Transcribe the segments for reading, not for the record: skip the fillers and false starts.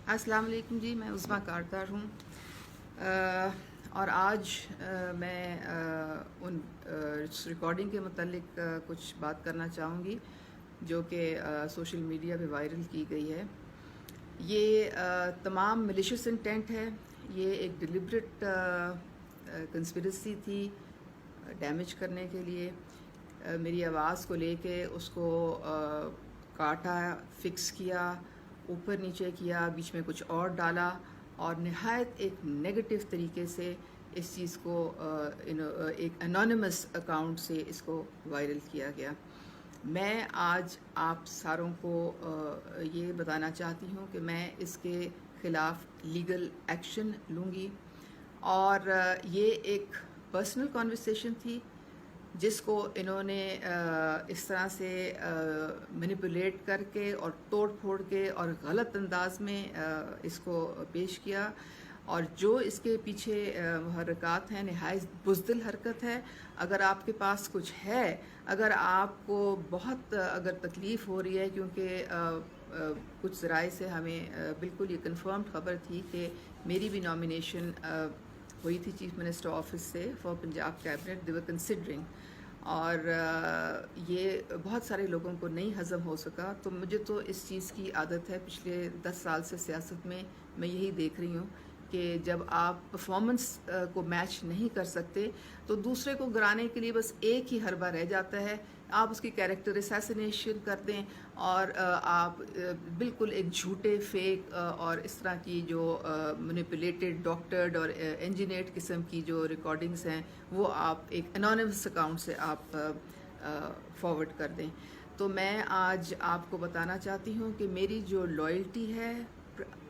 अस्सलाम वालेकुम जी, मैं उस्मा कारदार हूँ और आज मैं उन इस रिकॉर्डिंग के मतलब कुछ बात करना चाहूँगी जो कि सोशल मीडिया पे वायरल की गई है। ये तमाम मिलिशियस इंटेंट है, ये एक डिलिब्रेट कंस्पिरेसी थी डैमेज करने के लिए। मेरी आवाज़ को लेके उसको काटा, फिक्स किया, ऊपर नीचे किया, बीच में कुछ और डाला और नहायत एक नेगेटिव तरीके से इस चीज़ को एक एनोनिमस अकाउंट से इसको वायरल किया गया। मैं आज आप सारों को ये बताना चाहती हूँ कि मैं इसके ख़िलाफ़ लीगल एक्शन लूँगी और ये एक पर्सनल कॉन्वर्सेशन थी जिसको इन्होंने इस तरह से मैनिपुलेट करके और तोड़ फोड़ के और गलत अंदाज में इसको पेश किया और जो इसके पीछे हरकत हैं नहायत बुज़दिल हरकत है। अगर आपके पास कुछ है, अगर आपको बहुत अगर तकलीफ़ हो रही है, क्योंकि कुछ ज़राए से हमें बिल्कुल ये कंफर्म्ड ख़बर थी कि मेरी भी नॉमिनेशन हुई थी चीफ मिनिस्टर ऑफिस से for Punjab cabinet, they were considering, और ये बहुत सारे लोगों को नहीं हज़म हो सका। तो मुझे तो इस चीज़ की आदत है, पिछले 10 साल से सियासत में मैं यही देख रही हूँ कि जब आप परफॉर्मेंस को मैच नहीं कर सकते तो दूसरे को गिराने के लिए बस एक ही हरबा रह जाता है, आप उसकी कैरेक्टर असैसिनेशन कर दें और आप बिल्कुल एक झूठे फेक और इस तरह की जो मैनिपुलेटेड डॉक्टर्ड और इंजीनियर्ड किस्म की जो रिकॉर्डिंग्स हैं वो आप एक एनोनिमस अकाउंट से आप फॉरवर्ड कर दें। तो मैं आज आपको बताना चाहती हूँ कि मेरी जो लॉयल्टी है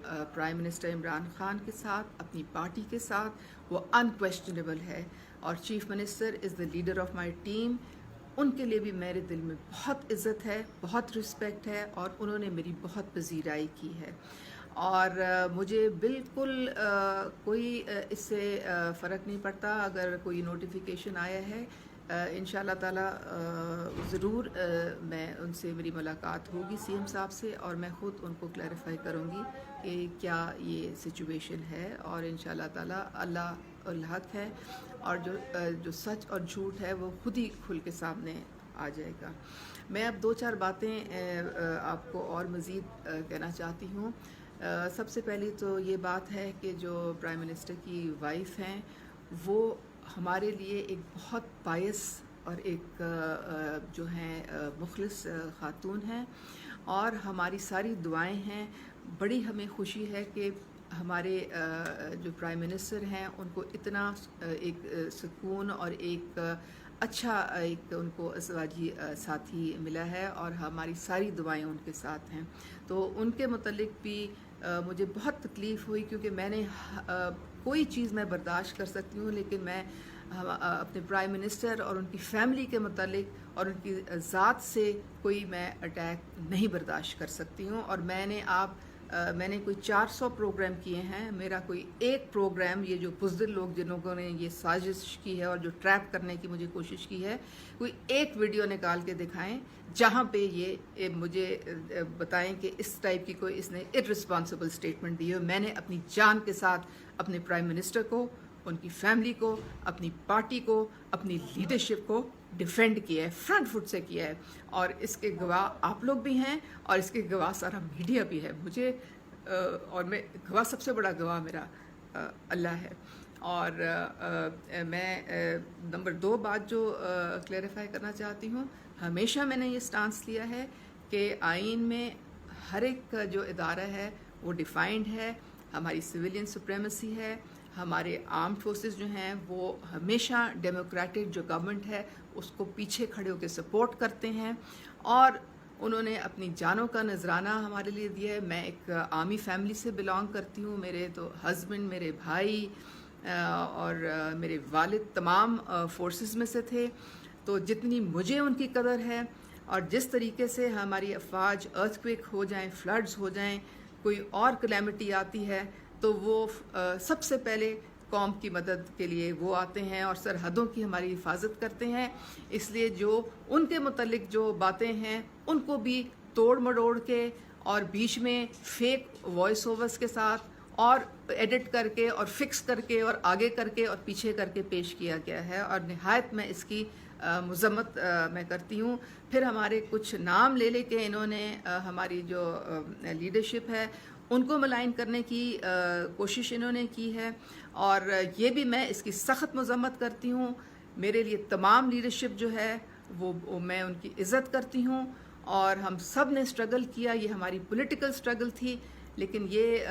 प्राइम मिनिस्टर इमरान खान के साथ, अपनी पार्टी के साथ, वो अनक्वेश्चनेबल है और chief minister is the leader of my team. उनके लिए भी मेरे दिल में बहुत इज़्ज़त है, बहुत रिस्पेक्ट है और उन्होंने मेरी बहुत पजीराई की है और मुझे बिल्कुल कोई इससे फ़र्क नहीं पड़ता अगर कोई नोटिफिकेशन आया है। इंशाल्लाह ताला ज़रूर मैं उनसे मेरी मुलाकात होगी सीएम साहब से और मैं ख़ुद उनको क्लैरिफाई करूँगी कि क्या ये सिचुएशन है और इंशाल्लाह ताला अल्लाह अल हक है और जो सच और झूठ है वो खुद ही खुल के सामने आ जाएगा। मैं अब 2-4 बातें आपको और मज़ीद कहना चाहती हूँ। सबसे पहली तो ये बात है कि जो प्राइम मिनिस्टर की वाइफ हैं वो हमारे लिए एक बहुत बायस और एक जो हैं मुखलिस खातून हैं और हमारी सारी दुआएं हैं। बड़ी हमें खुशी है कि हमारे जो प्राइम मिनिस्टर हैं उनको इतना एक सुकून और एक अच्छा एक उनको अज़वाजी साथी मिला है और हमारी सारी दुआएं उनके साथ हैं। तो उनके मुतल्लिक भी मुझे बहुत तकलीफ़ हुई क्योंकि मैंने कोई चीज़ मैं बर्दाश्त कर सकती हूँ लेकिन मैं अपने प्राइम मिनिस्टर और उनकी फ़ैमिली के मुतालिक और उनकी ज़ात से कोई मैं अटैक नहीं बर्दाश्त कर सकती हूँ। और मैंने कोई 400 प्रोग्राम किए हैं, मेरा कोई एक प्रोग्राम ये जो बुज़दिल लोग जिन्होंने ये साजिश की है और जो ट्रैप करने की मुझे कोशिश की है, कोई एक वीडियो निकाल के दिखाएं जहाँ पे ये मुझे बताएं कि इस टाइप की कोई इसने इर्रिस्पॉन्सिबल स्टेटमेंट दी है। मैंने अपनी जान के साथ अपने प्राइम मिनिस्टर को, उनकी फैमिली को, अपनी पार्टी को, अपनी लीडरशिप को डिफेंड किया है, फ्रंट फुट से किया है और इसके गवाह आप लोग भी हैं और इसके गवाह सारा मीडिया भी है। मुझे और मैं गवाह, सबसे बड़ा गवाह मेरा अल्लाह है। और मैं नंबर 2 बात जो क्लैरिफाई करना चाहती हूँ, हमेशा मैंने ये स्टांस लिया है कि आइन में हर एक जो इदारा है वो डिफाइंड है, हमारी सिविलियन सुप्रीमेसी है, हमारे आर्म फोर्सेस जो हैं वो हमेशा डेमोक्रेटिक जो गवर्नमेंट है उसको पीछे खड़े होकर सपोर्ट करते हैं और उन्होंने अपनी जानों का नजराना हमारे लिए दिया है। मैं एक आर्मी फैमिली से बिलोंग करती हूँ, मेरे तो हस्बैंड, मेरे भाई और मेरे वालिद तमाम फोर्सेस में से थे। तो जितनी मुझे उनकी कदर है और जिस तरीके से हमारी अफवाज अर्थक्वेक हो जाएं, फ्लड्स हो जाएं, कोई और कैलेमिटी आती है तो वो सबसे पहले कौम की मदद के लिए वो आते हैं और सरहदों की हमारी हिफाजत करते हैं। इसलिए जो उनके मुतल्लिक जो बातें हैं उनको भी तोड़ मरोड़ के اور بیچ میں فیک وائس اوورس کے ساتھ اور ایڈٹ کر کے اور فکس کر کے اور آگے کر کے اور پیچھے کر کے پیش کیا گیا ہے، اور نہایت میں اس کی مذمت میں کرتی ہوں۔ پھر ہمارے کچھ نام لے کے انہوں نے ہماری جو لیڈرشپ ہے ان کو ملائن کرنے کی کوشش انہوں نے کی ہے، اور یہ بھی میں اس کی سخت مذمت کرتی ہوں۔ میرے لیے تمام لیڈرشپ جو ہے وہ میں ان کی عزت کرتی ہوں، اور ہم سب نے اسٹرگل کیا، یہ ہماری پولیٹیکل اسٹرگل تھی، لیکن یہ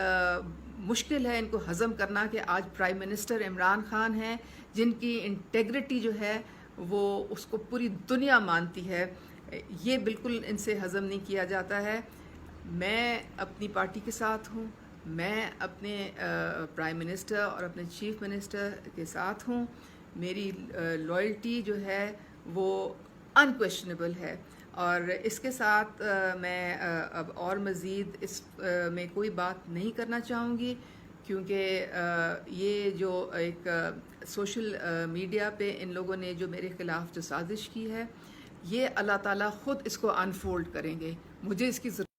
مشکل ہے ان کو ہضم کرنا کہ آج پرائم منسٹر عمران خان ہیں جن کی انٹیگریٹی جو ہے وہ اس کو پوری دنیا مانتی ہے، یہ بالکل ان سے ہضم نہیں کیا جاتا ہے۔ میں اپنی پارٹی کے ساتھ ہوں، میں اپنے پرائم منسٹر اور اپنے چیف منسٹر کے ساتھ ہوں، میری لائلٹی جو ہے وہ انکویشنیبل ہے، اور اس کے ساتھ میں اب اور مزید اس میں کوئی بات نہیں کرنا چاہوں گی، کیونکہ یہ جو ایک سوشل میڈیا پہ ان لوگوں نے جو میرے خلاف جو سازش کی ہے، یہ اللہ تعالیٰ خود اس کو انفولڈ کریں گے، مجھے اس کی ضرورت